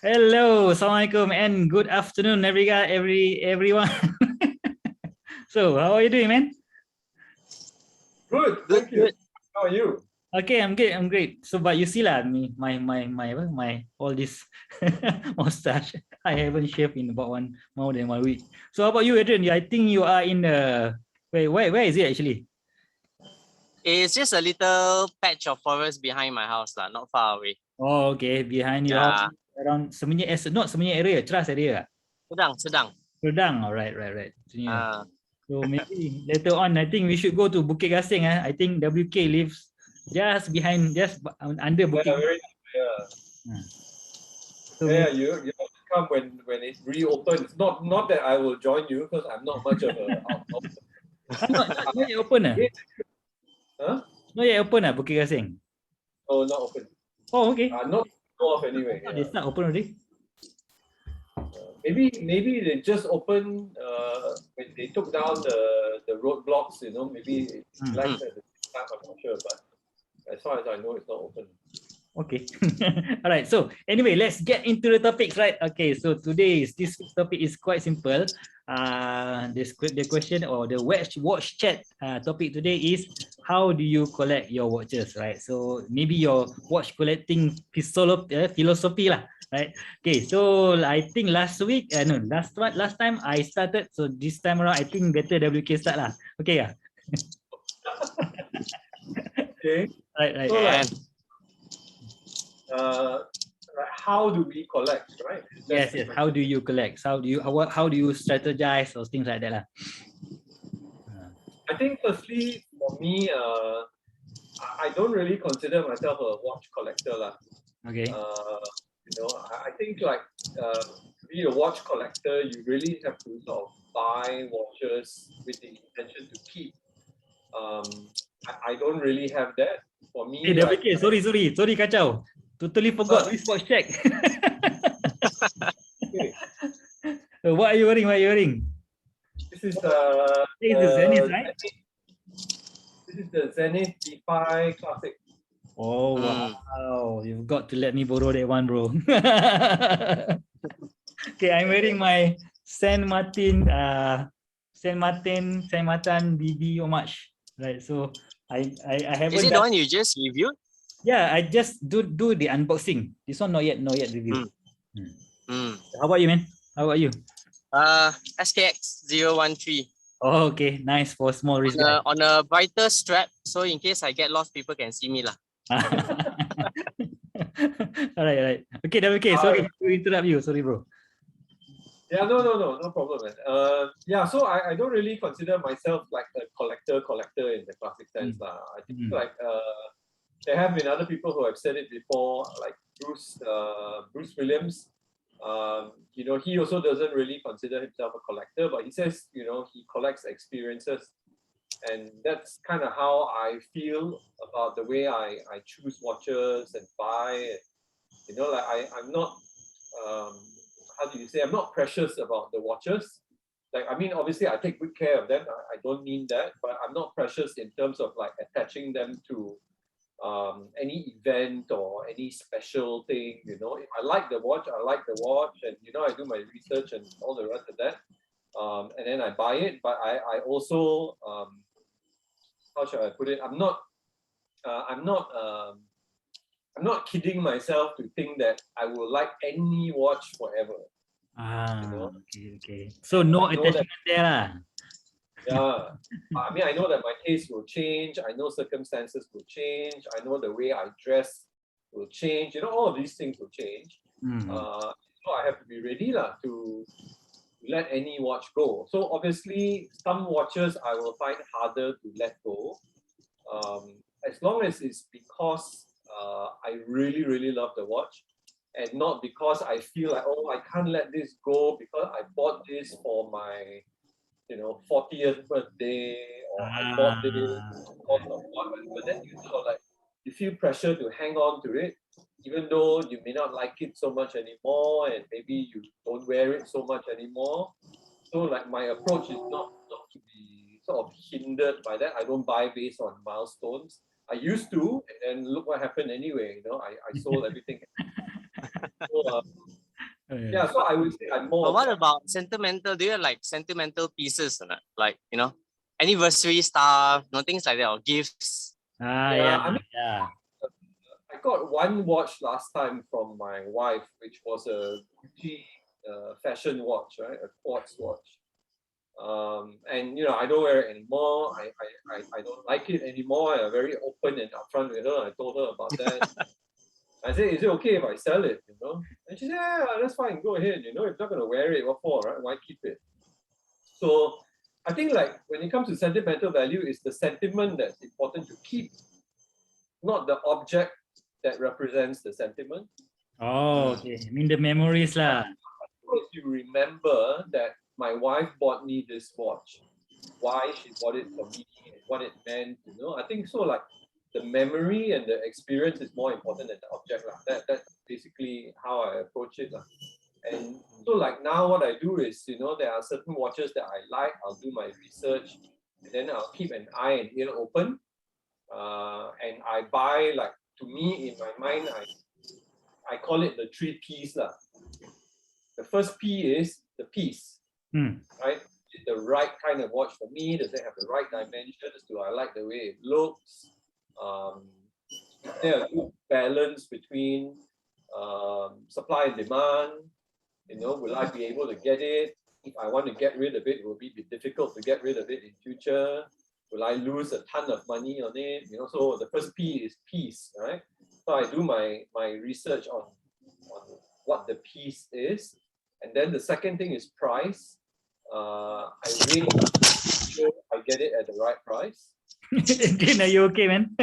Hello, Assalamualaikum, and good afternoon, everyone. So, how are you doing, man? Good, thank you. How are you? Okay, I'm good. I'm great. So, but you see lah, my all this mustache. I haven't shaved in about more than 1 week. So, how about you, Adrian? I think you are in the where is it actually? It's just a little patch of forest behind my house, not far away. Oh, okay, behind your house, around not Semenyih area, Ceras area. Sedang. All right. So maybe later on, I think we should go to Bukit Gasing. I think WK lives just under Bukit. You have to come when it reopens. Not that I will join you because I'm not much of a not yet open. Huh? Not yet open, Bukit Gasing. Oh, not open. Oh, okay. Not off anyway. They start open already. Maybe they just opened when they took down the roadblocks. Maybe it's like at the time. I'm not sure, but as far as I know, it's not open. Okay. All right. So anyway, let's get into the topics, right? Okay. So this topic is quite simple. The question or the watch chat topic today is how do you collect your watches, right? So maybe your watch collecting philosophy lah, right? Okay. So I think last time I started. So this time around, I think better WK start lah. Okay, yeah. Okay. Right. So how do we collect, right? Yes. How do you collect? How do you strategize or things like that lah? I think firstly, for me, I don't really consider myself a watch collector lah. Okay. I think to be a watch collector, you really have to sort of buy watches with the intention to keep. I don't really have that. For me, WK, sorry kacau. Totally forgot this watch check. Okay. What are you wearing? This is the Zenith, right? This is the Zenith D5 Classic. Oh wow! You've got to let me borrow that one, bro. Okay, I'm wearing my Saint Martin BB homage, right? So I haven't. Is it the one you just reviewed? Yeah, I just do the unboxing. This one not yet reviewed. How about you, man? How about you? SKX 013. Oh, okay, nice for small wrist. On a brighter strap, so in case I get lost, people can see me lah. All right. Okay, sorry to interrupt you. Sorry, bro. Yeah, no problem, man. So I don't really consider myself like a collector in the classic sense. I think there have been other people who have said it before, like Bruce Williams. He also doesn't really consider himself a collector, but he says, he collects experiences. And that's kind of how I feel about the way I choose watches and buy. I'm not, I'm not precious about the watches. Obviously I take good care of them. I don't mean that, but I'm not precious in terms of like attaching them to any event or any special thing. If I like the watch, I like the watch, and I do my research and all the rest of that, and then I buy it. But I also how should I put it? I'm not kidding myself to think that I will like any watch forever. Okay. So no attachment there lah. Yeah, I know that my taste will change. I know circumstances will change. I know the way I dress will change. All of these things will change. So I have to be ready to let any watch go. So obviously, some watches I will find harder to let go. As long as it's because I really, really love the watch, and not because I feel like, oh, I can't let this go because I bought this for my 40th birthday, or I bought this because of what. But then you feel pressure to hang on to it, even though you may not like it so much anymore, and maybe you don't wear it so much anymore. So my approach is not to be sort of hindered by that. I don't buy based on milestones. I used to, and look what happened anyway. I sold everything. So, yeah, so I would say I'm more. But what about sentimental? Do you have like sentimental pieces or not? Like, anniversary stuff, things like that, or gifts? Yeah, I mean, yeah. I got one watch last time from my wife, which was a Gucci fashion watch, right? A quartz watch. And I don't wear it anymore. I don't like it anymore. I'm very open and upfront with her. I told her about that. I said, is it okay if I sell it? And she said, yeah, that's fine. Go ahead. If you're not gonna wear it, what for, right? Why keep it? So I think like when it comes to sentimental value, it's the sentiment that's important to keep, not the object that represents the sentiment. Oh, okay. I mean the memories lah. If you remember that my wife bought me this watch, why she bought it for me, and what it meant, I think so. Like the memory and the experience is more important than the object lah. That's basically how I approach it lah. And so like now what I do is, there are certain watches that I like. I'll do my research, and then I'll keep an eye and ear open. And I buy, like, to me, in my mind, I call it the 3 P's lah. The first P is the piece, right? Is the right kind of watch for me? Does it have the right dimensions? Do I like the way it looks? Is there a good balance between supply and demand? Will I be able to get it? If I want to get rid of it, will it be difficult to get rid of it in future? Will I lose a ton of money on it? So the first P is piece, right? So I do my research on what the piece is. And then the second thing is price. I really sure I get it at the right price. Adrian, are you okay, man?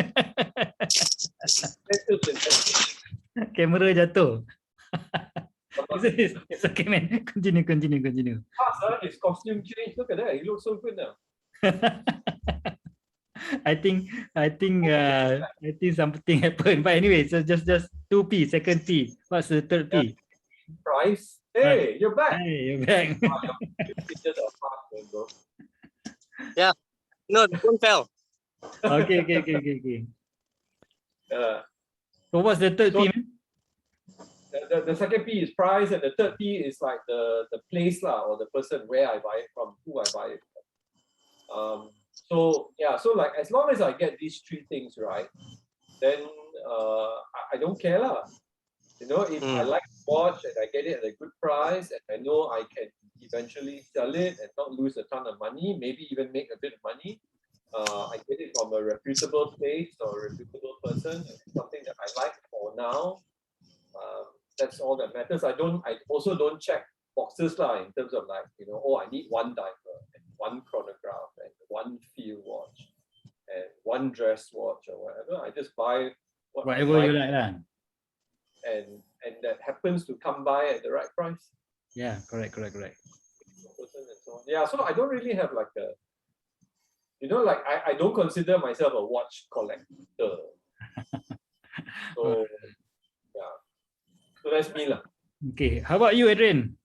Camera jatuh. It's okay, man. Continue. His costume changed. Look at that. He looks so good now. I think something happened. But anyway, so just 2P, second P. What's the third P? Price. Hey, you're back. Hey, you're back. Yeah. No, the phone fell. Okay. So what's the third P, man? The second P is price, and the third P is like the place lah, or the person, where I buy it from, who I buy it from. So like as long as I get these 3 things right, then I don't care lah. If I like to watch and I get it at a good price, and I know I can eventually sell it and not lose a ton of money, maybe even make a bit of money. I get it from a reputable place or a reputable person, something that I like for now. That's all that matters. I also don't check boxes lah, in terms of like, I need 1 diver and 1 chronograph and 1 field watch and 1 dress watch or whatever. I just buy whatever you like lah. And that happens to come by at the right price. Yeah, correct. Yeah, so I don't really have like a, like I don't consider myself a watch collector. So yeah, so that's me lah. Okay, how about you, Adrian?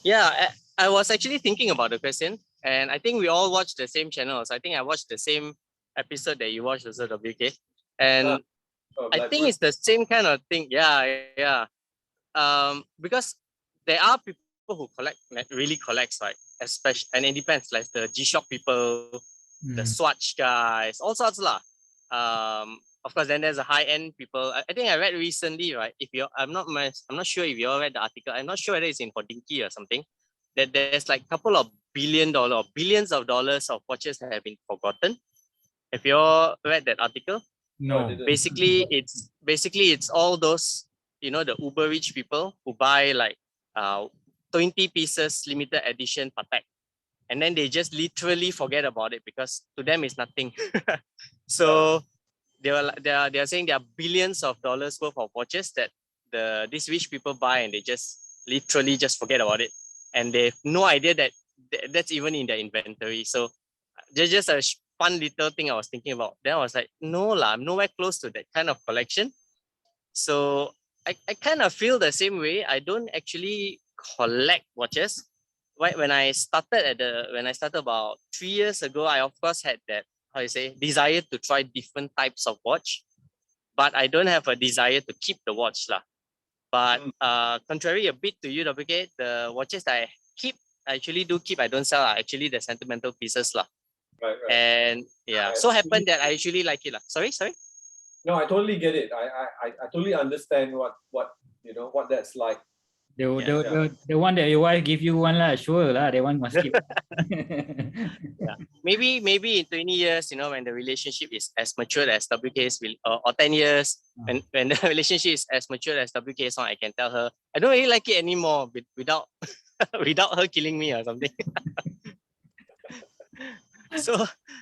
Yeah, I was actually thinking about the question, and I think we all watch the same channels. I think I watched the same episode that you watched also, WK. And I think it's the same kind of thing. Yeah. Because there are people who really collects, like, especially, and it depends, like the G-Shock people, the Swatch guys, all sorts lah. Of course, then there's a high-end people. I think I read recently, right? I'm not sure if you all read the article. I'm not sure whether it's in Hodinkee or something. That there's like a couple of billions of dollars of watches that have been forgotten. Have you all read that article? No. Basically, it's all those, the uber rich people who buy like 20 pieces limited edition Patek, and then they just literally forget about it because to them it's nothing. So they are saying there are billions of dollars worth of watches that these rich people buy, and they just literally just forget about it, and they have no idea that that's even in their inventory. So just a fun little thing I was thinking about. Then I was like, no lah, I'm nowhere close to that kind of collection. So I kind of feel the same way. I don't actually collect watches. Right, when I started about 3 years ago, I of course had that how you say, desire to try different types of watch, but I don't have a desire to keep the watch lah. But contrary a bit to you, WK, the watches that I actually do keep, I don't sell, are actually the sentimental pieces lah. Right. And yeah, so happened that I actually like it lah. Sorry. No, I totally get it. I totally understand what you know what that's like. The one that your wife give you one lah, sure lah, that one must keep. Yeah. Maybe in 20 years, when the relationship is as mature as WK's will, or 10 years, when the relationship is as mature as WK's one, I can tell her I don't really like it anymore without without her killing me or something. So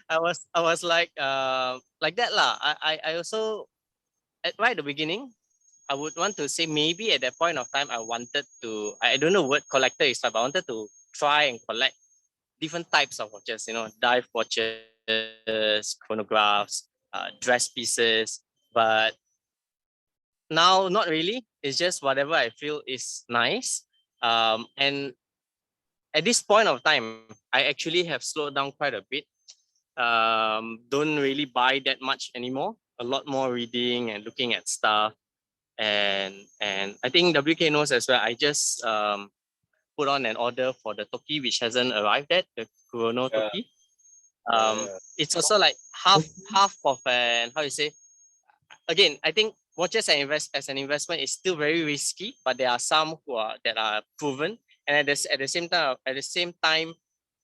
I was like that lah. I also right at the beginning, I would want to say maybe at that point of time I wanted to, I don't know what collector is, but I wanted to try and collect different types of watches, dive watches, chronographs, dress pieces. But now not really. It's just whatever I feel is nice. And at this point of time, I actually have slowed down quite a bit. Don't really buy that much anymore. A lot more reading and looking at stuff. And I think WK knows as well. I just put on an order for the Toki, which hasn't arrived yet, the Chrono Toki. It's also like half of an, how you say, again, I think watches as an investment is still very risky, but there are some that are proven. And at the same time,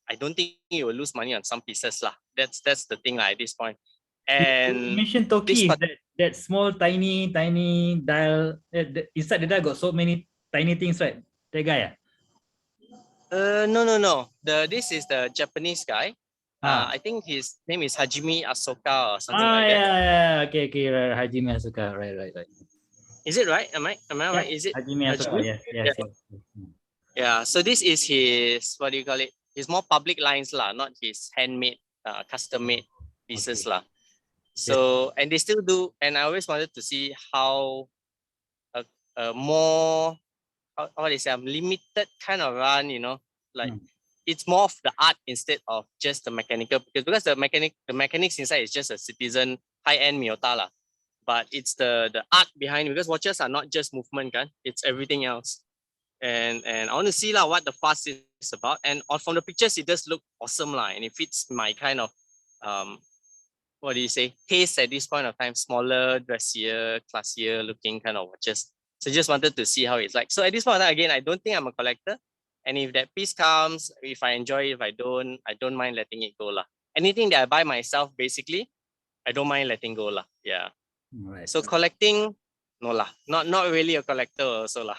I don't think you will lose money on some pieces lah. That's the thing lah at this point. And you mentioned Toki, that small tiny dial. Inside the dial got so many tiny things, right? That guy. No. This is the Japanese guy. I think his name is Hajime Asoka or something like that. Yeah. Okay, right. Hajime Asoka, right. Is it right? Am I right? Is it Hajime Asoka? Yes. Yeah. So this is his, what do you call it? His more public lines lah, not his handmade, custom-made pieces lah. So and they still do, and I always wanted to see how more what is it, limited kind of run, like it's more of the art instead of just the mechanical, because the mechanics inside is just a citizen high-end Miyota lah. But it's the art behind it, because watches are not just movement, kan? It's everything else. And I want to see lah what the fuss is about. And from the pictures, it does look awesome lah, and it fits my kind of what do you say, taste at this point of time, smaller, dressier, classier looking kind of watches. So just wanted to see how it's like. So at this point of time, again, I don't think I'm a collector. And if that piece comes, if I enjoy it, if I don't mind letting it go lah. Anything that I buy myself, basically, I don't mind letting go lah. Yeah. Right. So collecting, no lah. Not really a collector also lah.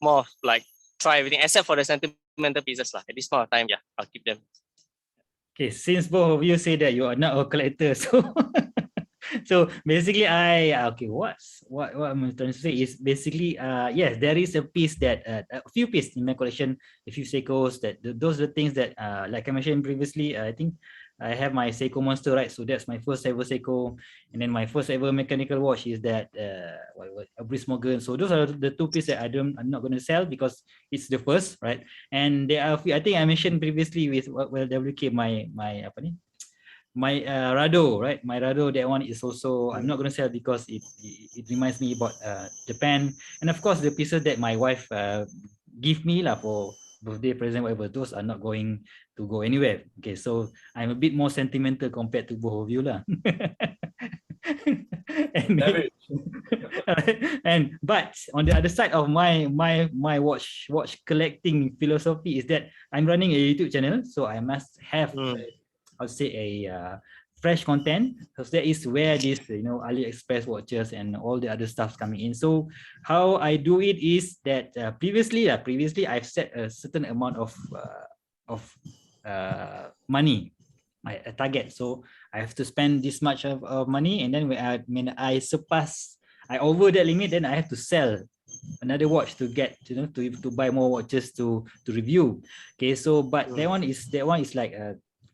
More of like try everything, except for the sentimental pieces lah. At this point of time, yeah, I'll keep them. Okay, since both of you say that you are not a collector, so basically what I'm trying to say is basically yes, there is a piece that a few pieces in my collection, a few Seikos, that those are the things that like I mentioned previously, I think I have my Seiko Monster, right? So that's my first ever Seiko, and then my first ever mechanical watch is that a Brice Morgan. So those are the two pieces that I'm not going to sell because it's the first, right? And there are a few, I think I mentioned previously with WK my Rado, right? My Rado, that one is also I'm not going to sell because it reminds me about Japan, and of course the pieces that my wife give me lah for birthday present, whatever, those are not going to go anywhere. Okay, so I'm a bit more sentimental compared to both of you lah. But on the other side of my watch collecting philosophy is that I'm running a YouTube channel, so I must have I'll say a fresh content, because that is where this AliExpress watches and all the other stuff's coming in. So how I do it is that previously I've set a certain amount of money, a target. So I have to spend this much of money, and then when I over that limit, then I have to sell another watch to get to buy more watches to review. Okay, so but that one is like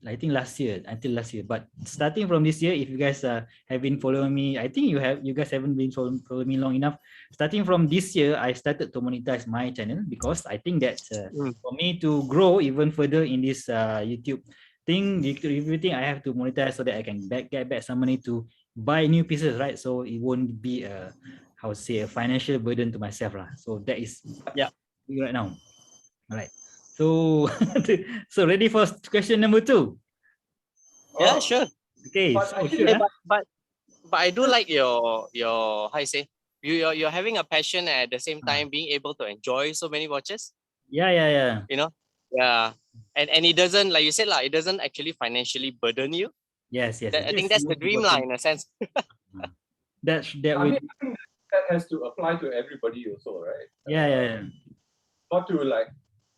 I think until last year, but starting from this year, if you guys have been following me, I think you guys haven't been following me long enough. Starting from this year, I started to monetize my channel because I think that for me to grow even further in this YouTube if you think I have to monetize so that I can get back some money to buy new pieces, right? So it won't be a a financial burden to myself lah. So that is Yeah. right now. All right. So so ready for question number 2? Yeah, sure. Okay. But So actually, sure, But I do like your how you say, you're having a passion and at the same time being able to enjoy so many watches. yeah. You know, yeah, and it doesn't, like you said lah, it doesn't actually financially burden you. Yes. I think That's that's the most dream lah, important. in a sense. That I will. mean, I think that has to apply to everybody also, right? Yeah. Not to like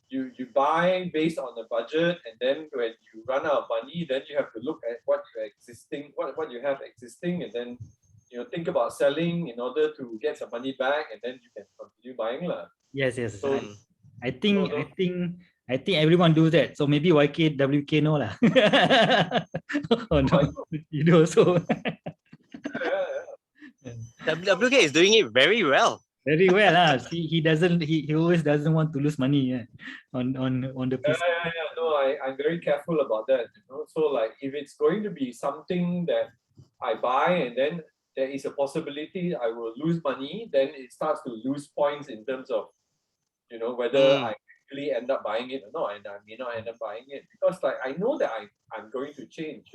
you buy based on the budget, and then when you run out of money, then you have to look at what you have existing, and then think about selling in order to get some money back, and then you can continue buying lah. Yes. So I think so I think I think everyone does that. So maybe YK WK no lah. Oh no, you do also. WK is doing it very well. Very well. He always doesn't want to lose money on the piece. No, I'm very careful about that. So like if it's going to be something that I buy and then there is a possibility I will lose money, then it starts to lose points in terms of whether I really end up buying it or not, and I may not end up buying it because like I know that I'm going to change.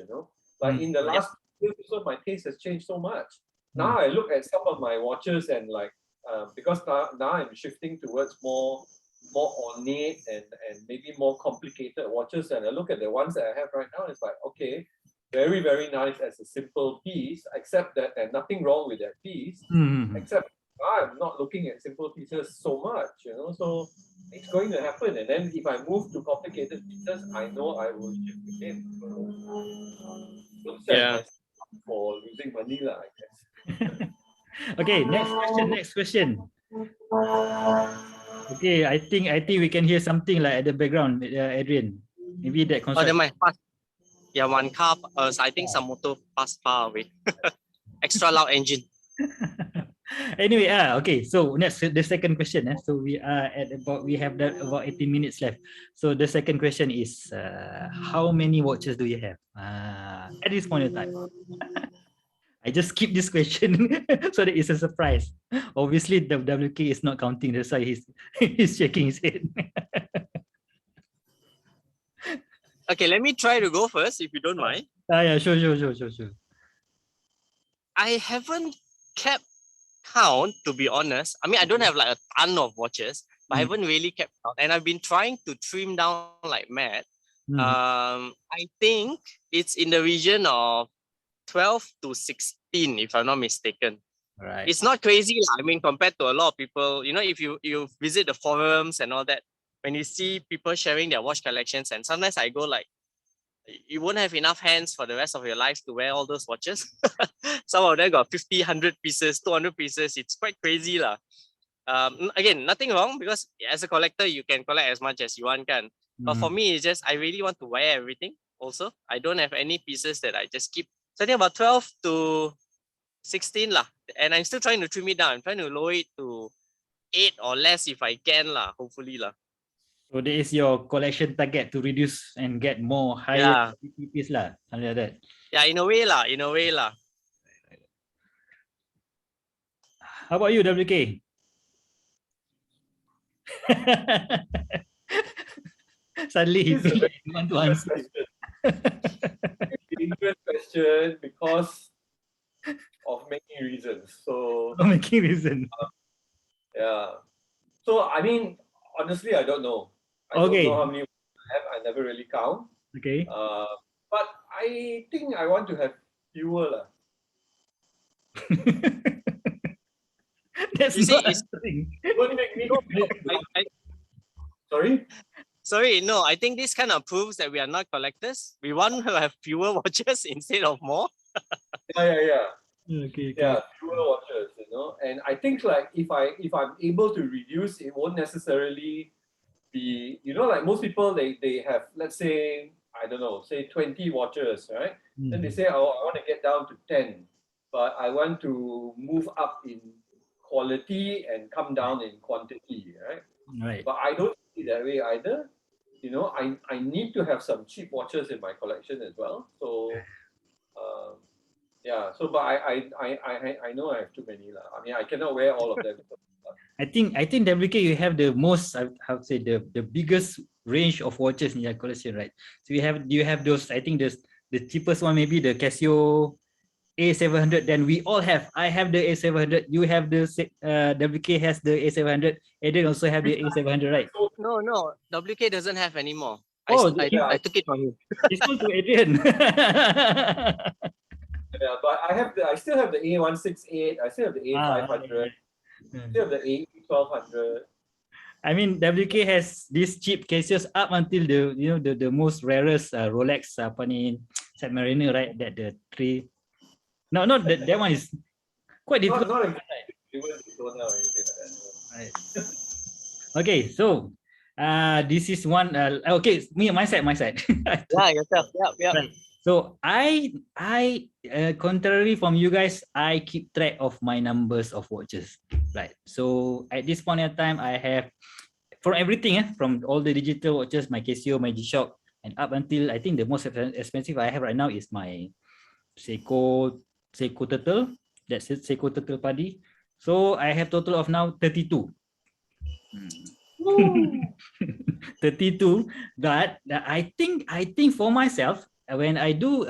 Like in the last years or so, my taste has changed so much. Now I look at some of my watches and like because now I'm shifting towards more ornate and maybe more complicated watches, and I look at the ones that I have right now. It's like, okay, very very nice as a simple piece, except that there's nothing wrong with that piece, except I'm not looking at simple pieces so much, so it's going to happen. And then if I move to complicated pieces, I know I will shift again. Don't set myself for losing money lah, I guess. Okay, next question. Okay, I think we can hear something like at the background, Adrian. Maybe that Oh, construction. then my pass. Yeah, one car. I think some motor passed far away. Extra loud engine. Anyway, okay. So next, the second question. So we are we have about 18 minutes left. So the second question is, how many watches do you have at this point in time? I just skip this question so that it's a surprise. Obviously, the WK is not counting. That's why he's shaking his head. Okay, let me try to go first, if you don't mind. Yeah, sure. I haven't kept count, to be honest. I mean, I don't have like a ton of watches, but I haven't really kept count. And I've been trying to trim down like mad. I think it's in the region of 12 to 16, if I'm not mistaken. Right. It's not crazy. I mean, compared to a lot of people, if you visit the forums and all that, when you see people sharing their watch collections, and sometimes I go like, you won't have enough hands for the rest of your life to wear all those watches. Some of them got 50, 100 pieces, 200 pieces. It's quite crazy lah. Again, nothing wrong, because as a collector, you can collect as much as you want, can. But for me, it's just, I really want to wear everything also. I don't have any pieces that I just keep. So I think about 12 to 16 lah. And I'm still trying to trim it down. I'm trying to lower it to 8 or less if I can lah, hopefully lah. So that is your collection target, to reduce and get more higher pieces lah, something like that. Yeah, in a way lah. How about you, WK? Suddenly he feels like you want to answer. Dangerous question because of many reasons. So making reason. Yeah. So I mean, honestly, I don't know. I don't know how many I have. I never really count. Okay. But I think I want to have fewer lah. That's not answering. Don't make me. Sorry? Sorry, no, I think this kind of proves that we are not collectors. We want to have fewer watches instead of more. Yeah. Okay. Yeah, fewer watches, and I think like if I'm able to reduce, it won't necessarily be, like most people, they have, let's say, I don't know, say 20 watches, right? Then they say, oh, I want to get down to 10, but I want to move up in quality and come down in quantity, right? Right. But I don't see it that way either. I need to have some cheap watches in my collection as well. So yeah. So but I know I have too many lah. I mean, I cannot wear all of them. I think WK, you have the most, how to say, the biggest range of watches in your collection, right? So you have those, I think the cheapest one, maybe the Casio A700. Then we all have. I have the A700. You have the WK has the A700. Adrian also have the A700, right? No, WK doesn't have anymore. Oh, I took it from him. It's going to Adrian. Yeah, but I still have the A168. I still have the A500. I still have the A1200. I mean, WK has these cheap cases up until the most rarest Rolex Submariner, right? That the three. No, not that one is quite difficult. Not exactly. Don't know anything like that. Right. Okay, so this is one. Okay, my side. Yeah, yourself. Yeah. Right. So I contrary from you guys, I keep track of my numbers of watches. Right. So at this point in time, I have from everything, from all the digital watches, my Casio, my G-Shock, and up until I think the most expensive I have right now is my Seiko Turtle. That's it, Seiko Turtle Padi. So I have total of now 32. 32. But I think for myself, when I do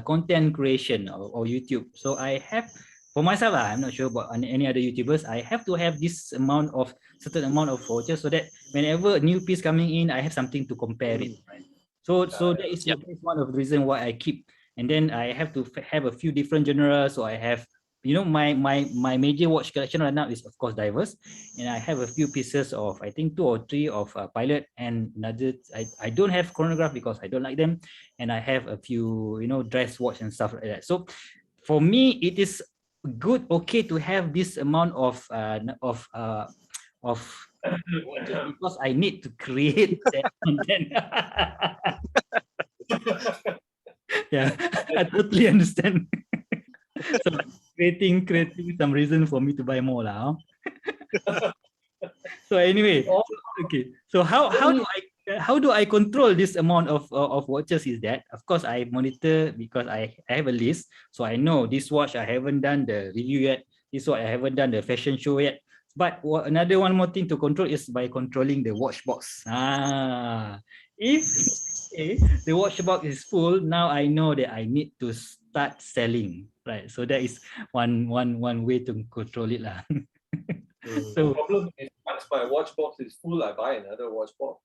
content creation or YouTube, so I have for myself, I'm not sure about any other YouTubers, I have to have this certain amount of watches so that whenever a new piece coming in, I have something to compare it, right? So that is one of the reasons why I keep. And then I have to have a few different genres. So I have, my major watch collection right now is of course diverse, and I have a few pieces of, I think 2 or 3 of Pilot, and another I don't have chronograph because I don't like them, and I have a few dress watch and stuff like that. So for me, it is good, okay, to have this amount of watches because I need to create that content. Yeah, I totally understand. So creating some reason for me to buy more lah. So anyway, okay. So how do I control this amount of watches? Is that, of course, I monitor because I have a list, so I know this watch I haven't done the review yet. This watch I haven't done the fashion show yet. But another one more thing to control is by controlling the watch box. If the watch box is full, now I know that I need to start selling. Right. So that is one way to control it lah. So the problem is once my watch box is full, I buy another watch box.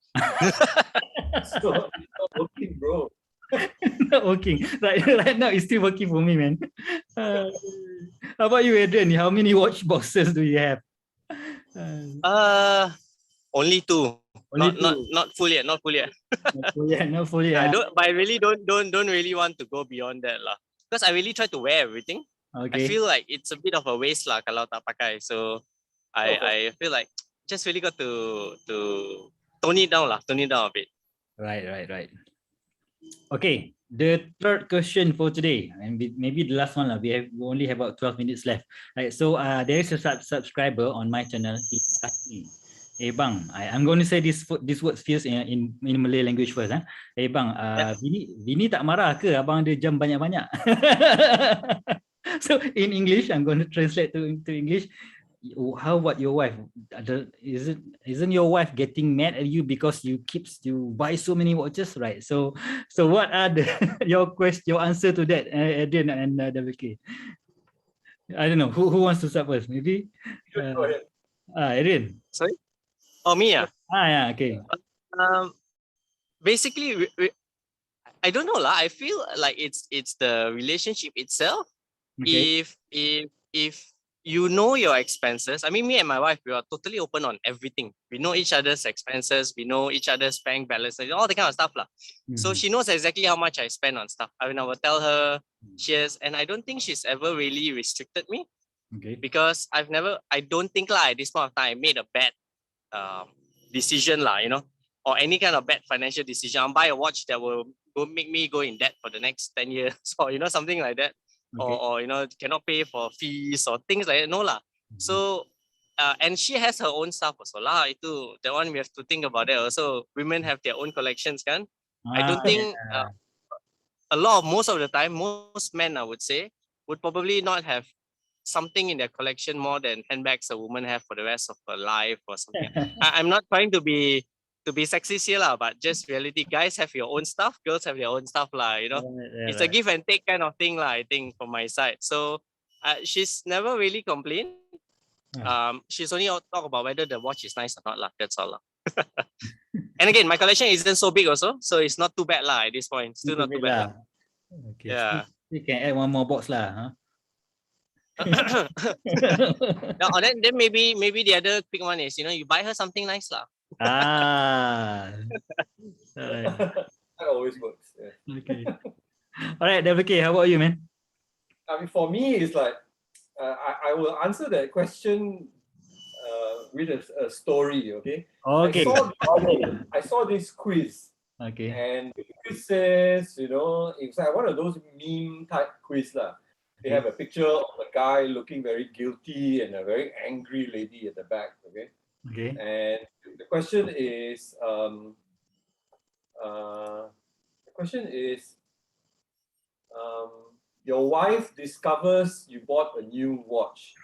So it's not working, bro. Not working. Right now it's still working for me, man. How about you, Adrian? How many watch boxes do you have? Only two. Not full yet. Not full yet. I really don't really want to go beyond that lah. Because I really try to wear everything. Okay. I feel like it's a bit of a waste lah kalau tak pakai. So I feel like just really got to tone it down a bit. Right. Okay, the third question for today, and maybe the last one lah. We only have about 12 minutes left. Right. So there is a subscriber on my channel. He asked me, bang, I'm going to say this word first in Malay language first. Bang, Vini tak marah ke abang ada jam banyak-banyak? So in English, I'm going to translate to English. How about your wife? Isn't your wife getting mad at you because you buy so many watches, right? So what are your answer to that, Adrian and WK? I don't know who wants to start first. Maybe Go ahead. Adrian. Sorry. Oh, me, yeah. Yeah, okay. Basically, I don't know lah. I feel like it's the relationship itself. Okay. If you know your expenses, I mean, me and my wife, we are totally open on everything. We know each other's expenses. We know each other's bank balances, all the kind of stuff lah. So she knows exactly how much I spend on stuff. I will tell her, and I don't think she's ever really restricted me. Okay. Because I don't think lah at this point of time I made a bad decision lah, or any kind of bad financial decision. I'll buy a watch that will make me go in debt for the next 10 years or something like that. Okay. Or cannot pay for fees or things like that. No lah. So and she has her own stuff also lah. That one we have to think about it. Also, women have their own collections, kan? I don't think most of the time, most men, I would say, would probably not have something in their collection more than handbags a woman have for the rest of her life or something. I'm not trying to be sexist here lah, but just reality. Guys have your own stuff, girls have their own stuff lah. You know, it's a give and take kind of thing lah. I think from my side. So she's never really complained. She's only talk about whether the watch is nice or not lah. That's all lah. And again, my collection isn't so big also, so it's not too bad lah at this point. Still not too bad. Okay. Yeah. You can add one more box lah, huh? No, then maybe the other quick one is, you buy her something nice lah. That always works. Yeah. Okay. All right, okay. How about you, man? I mean, for me, it's like I will answer that question with a story. Okay. Okay. I saw this quiz. Okay. And the quiz says, it's like one of those meme type quiz lah. They have a picture of a guy looking very guilty and a very angry lady at the back. Okay. Okay. And the question is, your wife discovers you bought a new watch.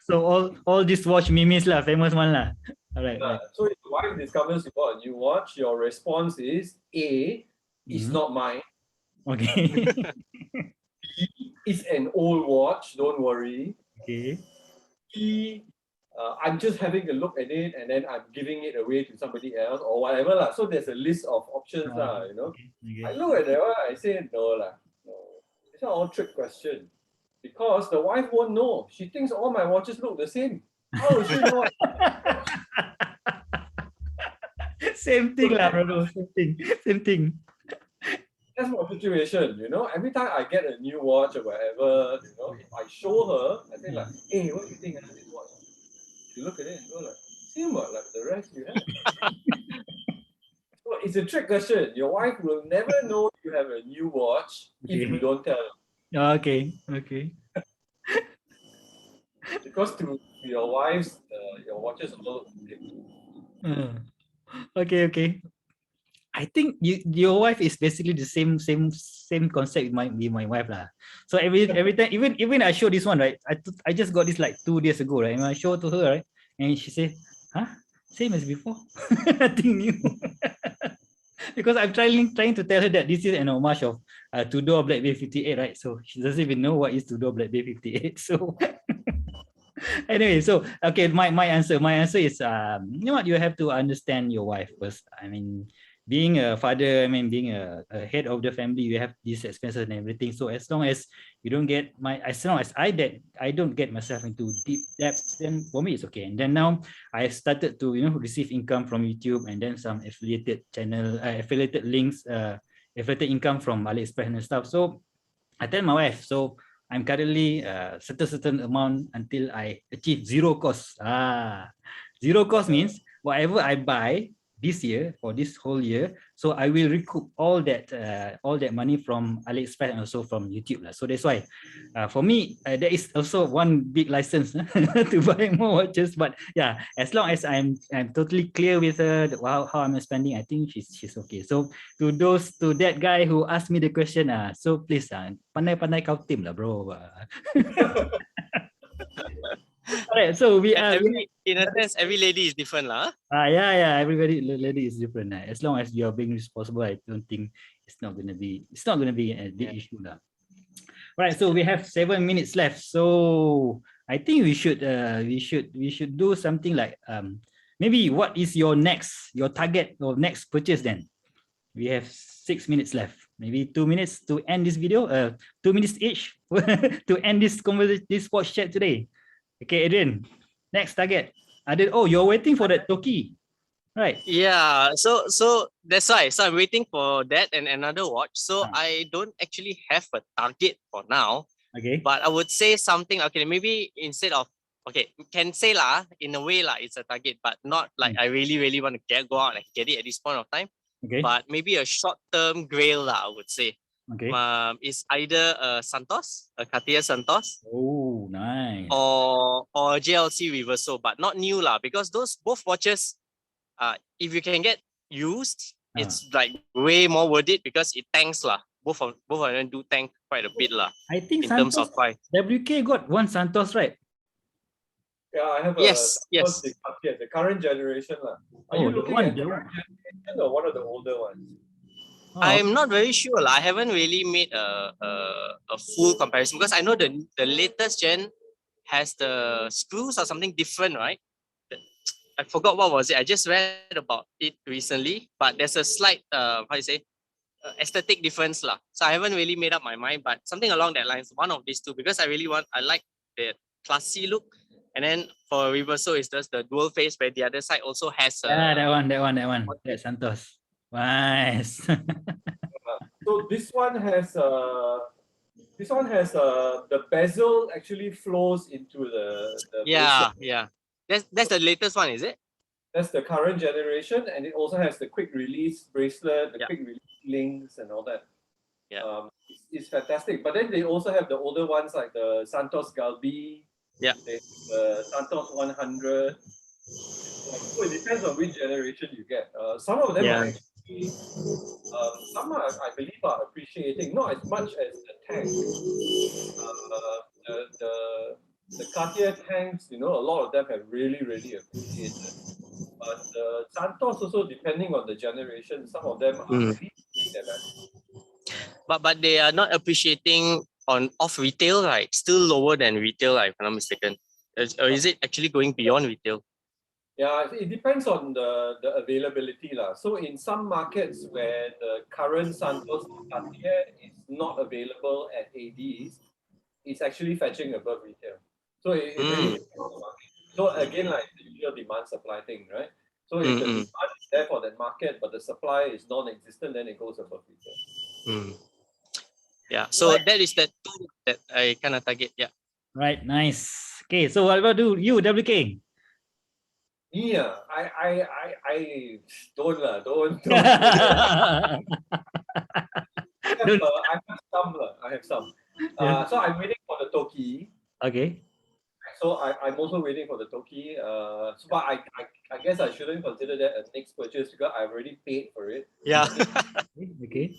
So all these watch memes lah, famous one lah. All right. So if your wife discovers you bought a new watch, your response is A, it's not mine. Okay. B, it's an old watch, don't worry. Okay. B, I'm just having a look at it and then I'm giving it away to somebody else or whatever lah. So there's a list of options lah, Okay. I look at that one, I say no lah. No. It's not all trick question. Because the wife won't know. She thinks all my watches look the same. How will she know? Same thing lah, bro. Same thing. That's my situation, Every time I get a new watch or whatever, if I show her, I say like, hey, what do you think of this watch? She look at it and go like, same like the rest you have. So it's a trick question. Your wife will never know you have a new watch if you don't tell her. Okay. Because to your wives, your watches all look different. Okay. I think your wife is basically the same concept with my wife lah. So every time, even I show this one, right? I just got this like 2 days ago, right? And I show to her, right? And she say, huh? Same as before. Nothing new. Because I'm trying to tell her that this is an homage of Tudor Black Bay 58, right? So she doesn't even know what is Tudor Black Bay 58. So anyway, so okay, my answer is what, you have to understand your wife first. I mean, being a father, being a head of the family, you have these expenses and everything. So as long as you don't get I don't get myself into deep depths, then for me it's okay. And then now I started to receive income from YouTube and then some affiliated links, affiliated income from AliExpress and stuff. So I tell my wife, so I'm currently certain amount until I achieve zero cost. Zero cost means whatever I buy this year for this whole year, so I will recoup all that money from AliExpress and also from YouTube. So that's why for me there is also one big license to buy more watches. But yeah, as long as I'm totally clear with her how I'm spending, I think she's okay. So to that guy who asked me the question, so please pandai kau tim lah, bro. Alright, so we are in a sense, every lady is different lah. Yeah, everybody lady is different. As long as you are being responsible, I don't think it's not gonna be a big issue lah. Right, so we have 7 minutes left. So I think we should do something like maybe what is your target or next purchase then? We have 6 minutes left. Maybe 2 minutes to end this video. 2 minutes each to end this watch chat today. Okay, Adrian, next target. You're waiting for that Toki, right? Yeah, so that's why. So I'm waiting for that and another watch. So I don't actually have a target for now. Okay. But I would say something. Okay, maybe instead of can say lah, in a way lah, it's a target, but not like I really want to go out and get it at this point of time. Okay. But maybe a short-term grail lah, I would say. Okay. It's either a Santos, a Cartier Santos. Oh, nice. Or JLC reversal, but not new lah, because those both watches, if you can get used, it's like way more worth it because it tanks lah. Both of them do tank quite a bit lah. I think in terms of Santos, price. WK got one Santos, right? Yeah, I have Yes. the current generation lah. Are you looking at the current generation or one of the older ones? I'm not very sure lah. I haven't really made a full comparison because I know the latest gen has the screws or something different, right? I forgot what was it. I just read about it recently, but there's a slight aesthetic difference lah. So I haven't really made up my mind, but something along that lines, one of these two, because I like the classy look. And then for reversal, it's just the dual face where the other side also has that one. That's Santos. Nice. So this one has the bezel actually flows into the yeah, bracelet. yeah. That's the latest one, is it? That's the current generation, and it also has the quick release bracelet, the Yeah. quick release links, and all that. Yeah. It's fantastic. But then they also have the older ones like the Santos Galbi. Yeah. The Santos 100. So it depends on which generation you get. Some of them are actually, some are, I believe, are appreciating, not as much as the tank. The Cartier tanks, a lot of them have really, really appreciated. But Santos also, depending on the generation, some of them are really that. But they are not appreciating on off retail, right? Still lower than retail, if I'm not mistaken. Or is it actually going beyond retail? Yeah, it depends on the availability lah. So in some markets where the current Santos Cartier is not available at ADs, it's actually fetching above retail. So it really depends on the market. So again, like the usual demand supply thing, right? So if the demand is there for that market, but the supply is non-existent, then it goes above retail. Yeah, so that is the two that I kind of target. Yeah. Right, nice. Okay, so what about you, WK? Yeah, I don't. I have some. So I'm waiting for the Toki. Okay. So I'm also waiting for the Toki. But I guess I shouldn't consider that a next purchase because I've already paid for it. Yeah. Okay.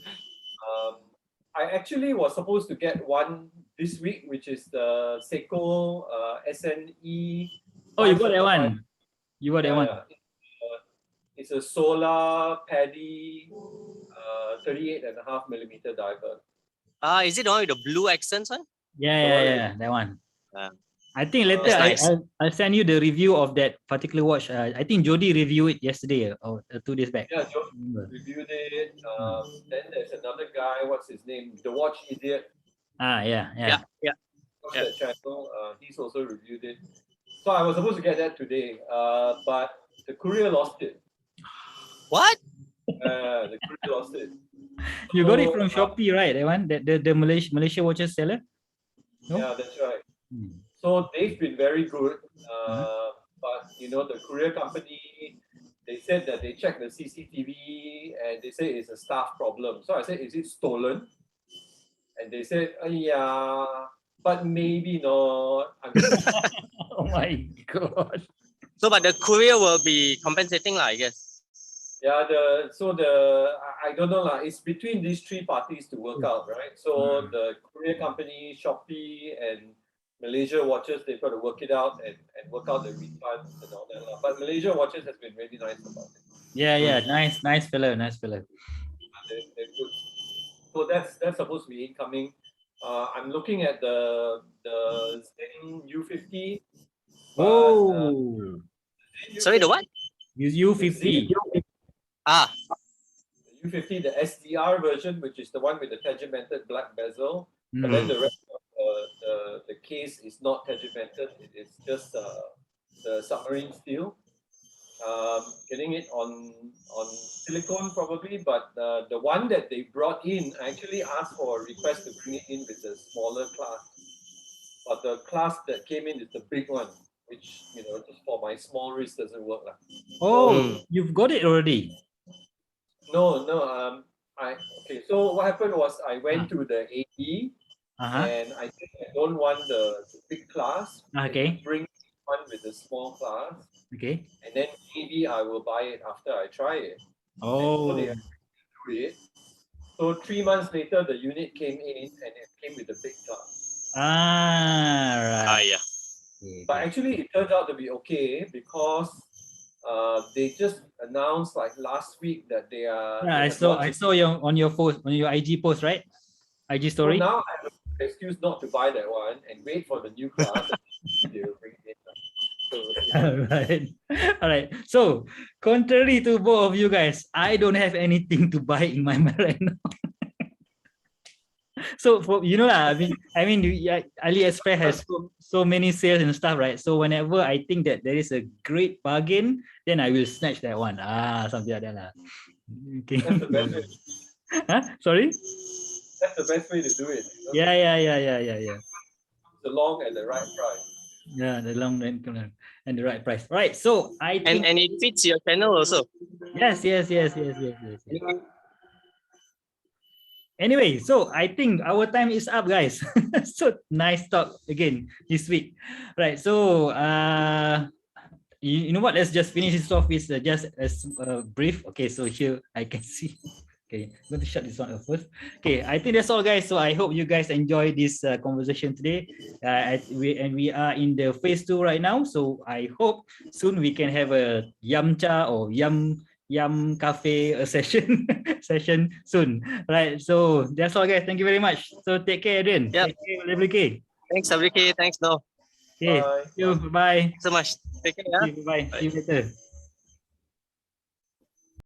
I actually was supposed to get one this week, which is the Seiko SNE. Oh, you got that one. You got that one. It's a solar paddy 38.5mm diver. Is it the one with the blue accents one? Yeah, that one. I think later nice. I'll send you the review of that particular watch. I think Jody reviewed it yesterday or 2 days back. Yeah, Jody reviewed it. Then there's another guy. What's his name? The Watch Idiot. Yeah. That channel. He's also reviewed it. So I was supposed to get that today, but the courier lost it. What? The courier lost it. You got it from Shopee, right? That one, the Malaysia watches seller. No? Yeah, that's right. So they've been very good, but the courier company, they said that they checked the CCTV and they say it's a staff problem. So I said, is it stolen? And they said, yeah, but maybe not. Oh my God. So, but the courier will be compensating lah, I guess. Yeah, I don't know lah. It's between these three parties to work out, right? So the courier company, Shopee, and Malaysia Watches, they've got to work it out and work out the refunds and all that lah. But Malaysia Watches has been really nice about it. Yeah, nice fella. They're good. So that's supposed to be incoming. I'm looking at the Zeng U50. Oh. Sorry, the what? U50. The U50, the SDR version, which is the one with the tegimented black bezel. But then the rest of the case is not tegimented. It is just the submarine steel. Getting it on silicone probably, but the one that they brought in, I actually asked for a request to bring it in with a smaller class. But the class that came in is the big one, which just for my small wrist doesn't work lah. Oh, you've got it already. No. Okay. So what happened was I went to the AE and I think I don't want the big class. Okay. Bring one with the small class, Okay. and then maybe I will buy it after I try it. Oh. And so they do it. So 3 months later, the unit came in and it came with the big class. Right. Yeah. But actually, it turns out to be okay because they just announced like last week that they are. Yeah, they have I saw your on your post, on your IG post, right? IG So story. now I have an excuse not to buy that one and wait for the new class. And they will bring it in. So, All right. All right. So, contrary to both of you guys, I don't have anything to buy in my mind right now. So for lah, yeah, AliExpress has so many sales and stuff, right? So whenever I think that there is a great bargain, then I will snatch that one. Something like that lah. Okay. that's the best way. Huh? Sorry? That's the best way to do it. Yeah. The long at the right price. Yeah, the long and the right price. Right. So I think And it fits your channel also. yes. Anyway, so I think our time is up, guys. So nice talk again this week. Right. So you know what? Let's just finish this off with just a brief. Okay, so here I can see. Okay, I'm going to shut this one off first. Okay, I think that's all, guys. So I hope you guys enjoy this conversation today. We are in the phase 2 right now. So I hope soon we can have a yum cha or yum cafe session session soon. Right. So that's all, guys. Thank you very much. So take care, Adrian. Yep. Take care, WK. Thanks, Abrike. Thanks, No. Okay. Bye. Thank you. Bye. So much. Take care. Bye. See you later.